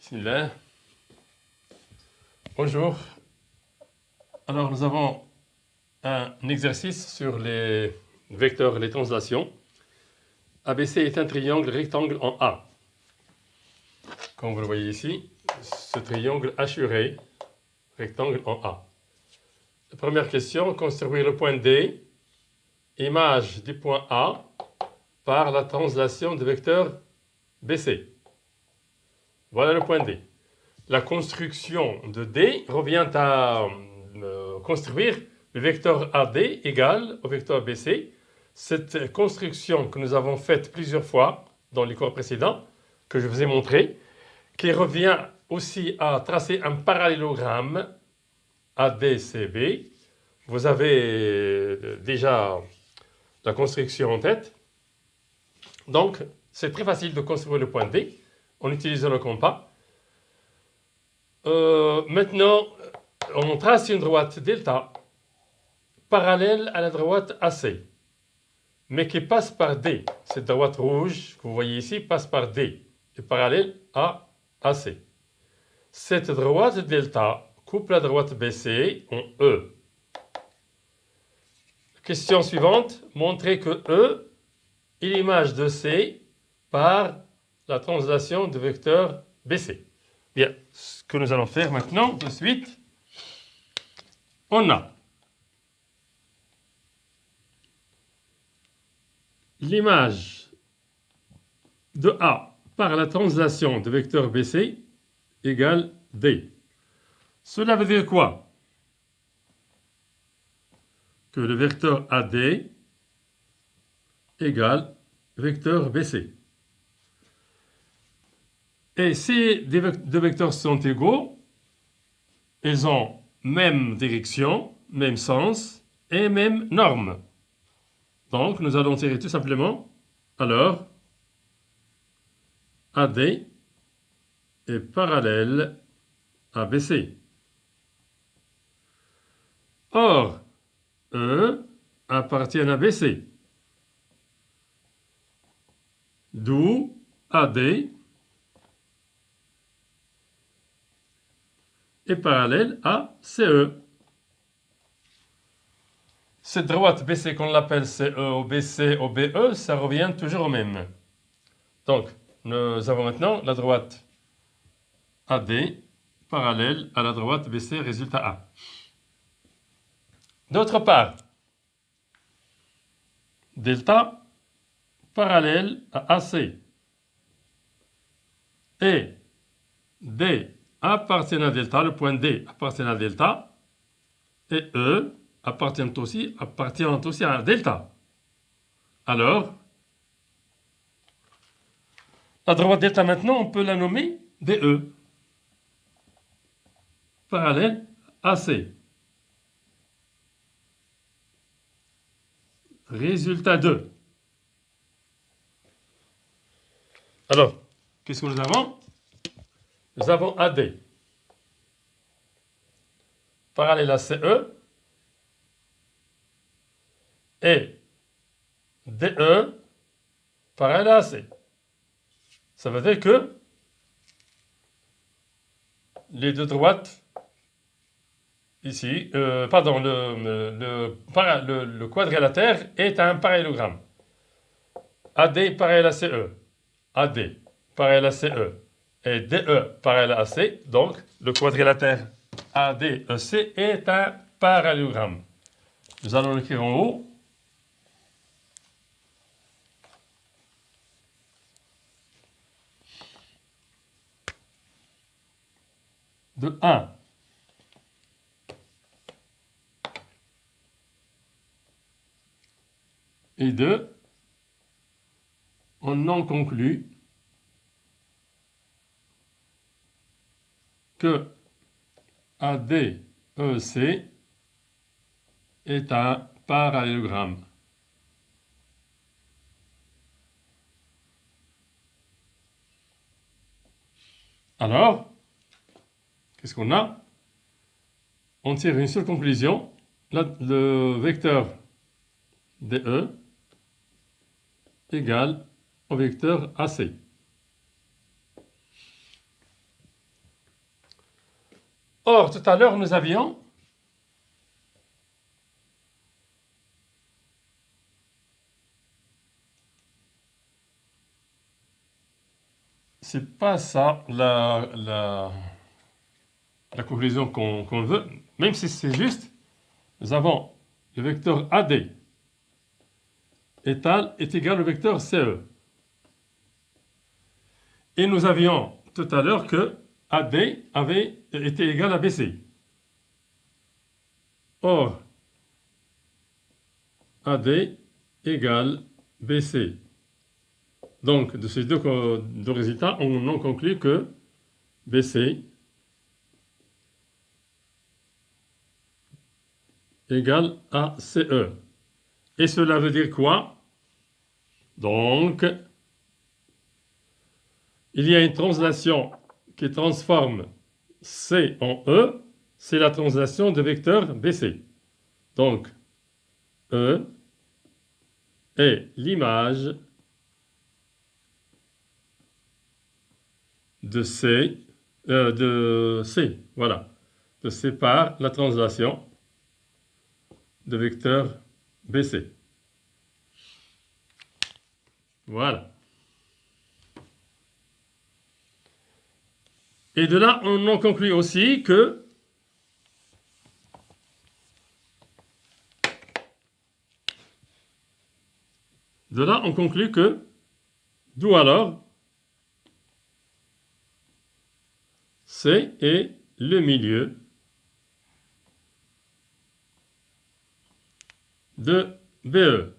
Bismillah. Bonjour. Alors, nous avons un exercice sur les vecteurs, les translations. ABC est un triangle rectangle en A. Comme vous le voyez ici, ce triangle assuré, rectangle en A. La première question, construire le point D, image du point A, par la translation du vecteur BC. Voilà le point D. La construction de D revient à construire le vecteur AD égal au vecteur BC. Cette construction que nous avons faite plusieurs fois dans les cours précédents, que je vous ai montré, qui revient aussi à tracer un parallélogramme ADCB. Vous avez déjà la construction en tête. Donc, c'est très facile de construire le point D en utilisant le compas. Maintenant, on trace une droite delta parallèle à la droite AC, mais qui passe par D. Cette droite rouge que vous voyez ici passe par D, et parallèle à AC. Cette droite delta coupe la droite BC en E. Question suivante, montrer que E est l'image de C par la translation du vecteur BC. Bien, ce que nous allons faire maintenant, de suite, on a l'image de A par la translation du vecteur BC égale D. Cela veut dire quoi? Que le vecteur AD égale vecteur BC. Et si deux vecteurs sont égaux, ils ont même direction, même sens et même norme. Donc, nous allons tirer tout simplement, alors, AD est parallèle à BC. Or, E appartient à BC. D'où AD est parallèle à CE. Cette droite BC qu'on l'appelle CE ou BC ou BE, ça revient toujours au même. Donc, nous avons maintenant la droite AD parallèle à la droite BC, résultat A. D'autre part, delta parallèle à AC et D appartient à delta, le point D appartient à delta, et E appartient aussi à delta. Alors, la droite delta maintenant, on peut la nommer DE, parallèle à C. Résultat 2. Alors, qu'est-ce que nous avons? Nous avons AD, parallèle à CE, et DE, parallèle à AC. Ça veut dire que les deux droites, ici, le quadrilatère est un parallélogramme. AD parallèle à CE, AD parallèle à CE, et DE parallèle à AC, donc le quadrilatère ADEC est un parallélogramme. Nous allons l'écrire en haut. De 1. Et 2. On en conclut que ADEC est un parallélogramme. Alors, qu'est-ce qu'on a? On tire une seule conclusion. Le vecteur DE égale au vecteur AC. Or, tout à l'heure, nous avions c'est pas ça la conclusion qu'on veut, même si c'est juste, nous avons le vecteur AD est égal au vecteur CE. Et nous avions tout à l'heure que AD avait été égal à BC. Or, AD égale BC. Donc, de ces deux résultats, on en conclut que BC égale à CE. Et cela veut dire quoi? Donc, il y a une translation qui transforme C en E, c'est la translation de vecteur BC. Donc, E est l'image de C, voilà, de C par la translation de vecteur BC. Voilà. Et de là, on en conclut aussi que d'où alors C est le milieu de BE.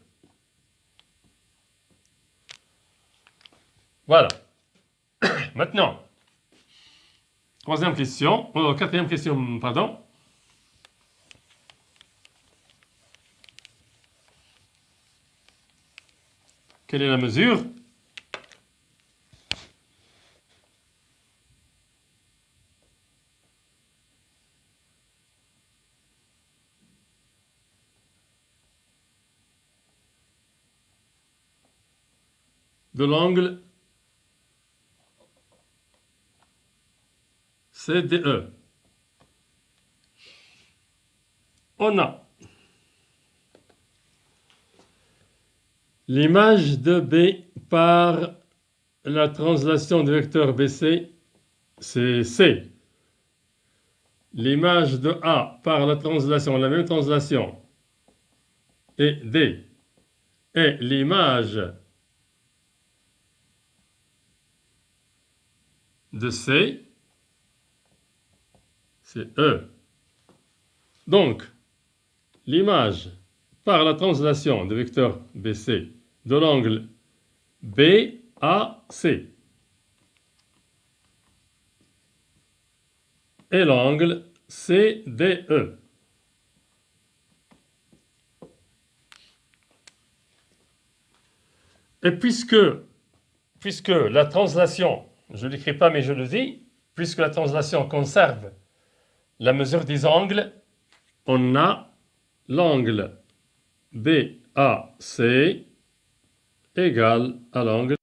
Voilà. Maintenant, quatrième question, pardon. Quelle est la mesure? De l'angle CDE. On a l'image de B par la translation du vecteur BC, c'est C. L'image de A par la même translation, est D. Et l'image de C, c'est E. Donc, l'image par la translation du vecteur BC de l'angle BAC et l'angle CDE. Et puisque la translation, je ne l'écris pas mais je le dis, puisque la translation conserve la mesure des angles, on a l'angle BAC égale à l'angle